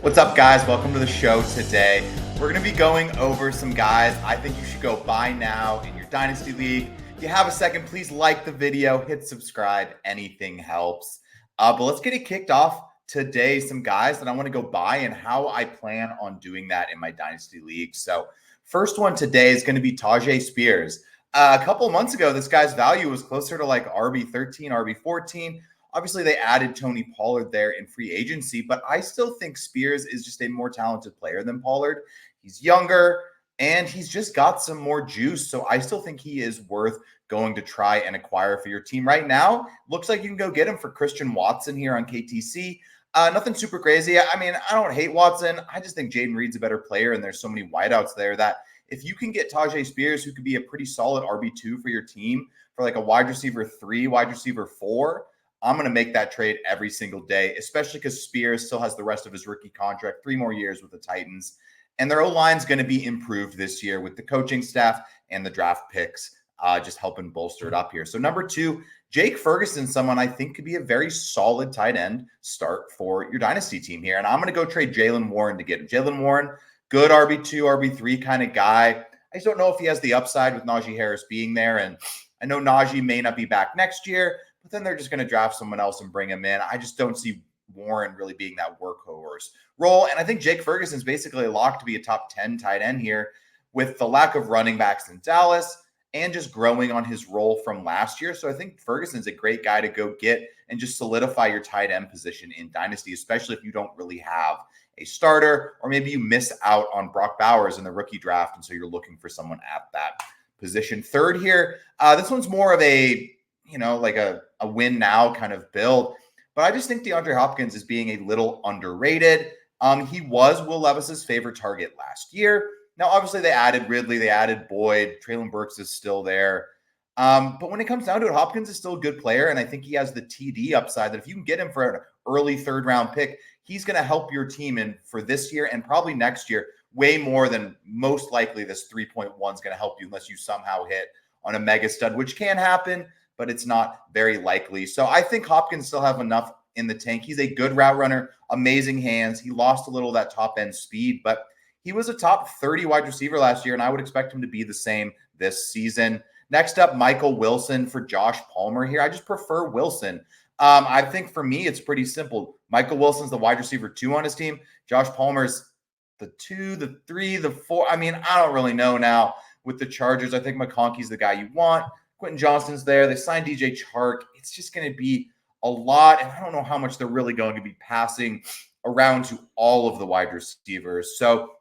What's up, guys? Welcome to the show today. We're going to be going over some guys I think you should go buy now in your Dynasty League. If you have a second, please like the video, hit subscribe. Anything helps. But let's get it kicked off today. Some guys that I want to go buy and how I plan on doing that in my Dynasty League. So first one today is going to be Tyjae Spears. A couple of months ago, this guy's value was closer to like RB13, RB14. Obviously, they added Tony Pollard there in free agency, but I still think Spears is just a more talented player than Pollard. He's younger, and he's just got some more juice, so I still think he is worth going to try and acquire for your team. Right now, looks like you can go get him for Christian Watson here on KTC. Nothing super crazy. I mean, I don't hate Watson. I just think Jaden Reed's a better player, and there's so many wideouts there that if you can get Tyjae Spears, who could be a pretty solid RB2 for your team, for like a wide receiver 3, wide receiver 4, I'm going to make that trade every single day, especially because Spears still has the rest of his rookie contract, 3 more years with the Titans. And their O-line is going to be improved this year with the coaching staff and the draft picks just helping bolster it up here. So number 2, Jake Ferguson, someone I think could be a very solid tight end start for your Dynasty team here. And I'm going to go trade Jaylen Warren to get him. Jaylen Warren, good RB2, RB3 kind of guy. I just don't know if he has the upside with Najee Harris being there. And I know Najee may not be back next year, but then they're just going to draft someone else and bring him in. I just don't see Warren really being that workhorse role. And I think Jake Ferguson's basically locked to be a top 10 tight end here with the lack of running backs in Dallas and just growing on his role from last year. So I think Ferguson's a great guy to go get and just solidify your tight end position in Dynasty, especially if you don't really have a starter, or maybe you miss out on Brock Bowers in the rookie draft. And so you're looking for someone at that position. Third here, this one's more of a, like a win now kind of build. But I just think DeAndre Hopkins is being a little underrated. He was Will Levis's favorite target last year. Now, obviously, they added Ridley, they added Boyd. Treylon Burks is still there. But when it comes down to it, Hopkins is still a good player, and I think he has the TD upside that if you can get him for an early third-round pick, he's going to help your team in for this year and probably next year way more than most likely this 3.1 is going to help you unless you somehow hit on a mega stud, which can happen, but it's not very likely. So I think Hopkins still have enough in the tank. He's a good route runner, amazing hands. He lost a little of that top-end speed, but he was a top 30 wide receiver last year, and I would expect him to be the same this season. Next up, Michael Wilson for Josh Palmer here. I just prefer Wilson. I think for me, it's pretty simple. Michael Wilson's the wide receiver 2 on his team. Josh Palmer's the 2, the 3, the 4. I mean, I don't really know now with the Chargers. I think McConkey's the guy you want. Quentin Johnston's there. They signed DJ Chark. It's just going to be a lot, and I don't know how much they're really going to be passing around to all of the wide receivers. So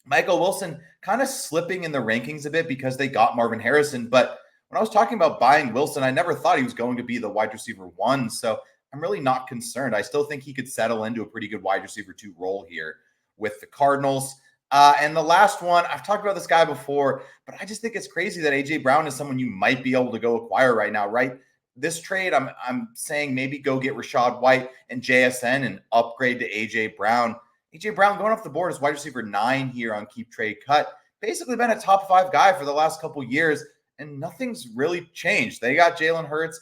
Michael Wilson kind of slipping in the rankings a bit because they got Marvin Harrison. But when I was talking about buying Wilson, I never thought he was going to be the wide receiver 1. So I'm really not concerned. I still think he could settle into a pretty good wide receiver 2 role here with the Cardinals. And the last one, I've talked about this guy before, but I just think it's crazy that A.J. Brown is someone you might be able to go acquire right now, right? This trade, I'm saying maybe go get Rachaad White and JSN and upgrade to A.J. Brown. A.J. Brown going off the board as wide receiver 9 here on Keep Trade Cut. Basically been a top 5 guy for the last couple years, and nothing's really changed. They got Jalen Hurts,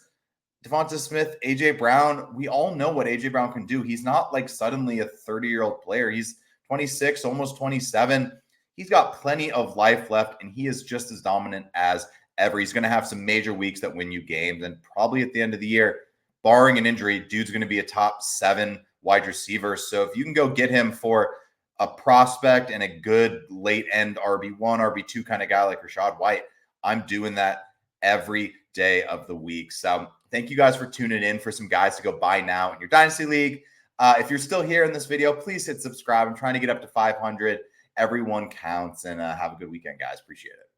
Devonta Smith, A.J. Brown. We all know what A.J. Brown can do. He's not like suddenly a 30-year-old player. He's 26, almost 27. He's got plenty of life left, and he is just as dominant as ever. He's going to have some major weeks that win you games, and probably at the end of the year, barring an injury, dude's going to be a top 7 wide receiver. So if you can go get him for a prospect and a good late-end RB1, RB2 kind of guy like Rachaad White, I'm doing that every day of the week. So thank you guys for tuning in for some guys to go buy now in your Dynasty League. If you're still here in this video, please hit subscribe. I'm trying to get up to 500. Everyone counts, and have a good weekend, guys. Appreciate it.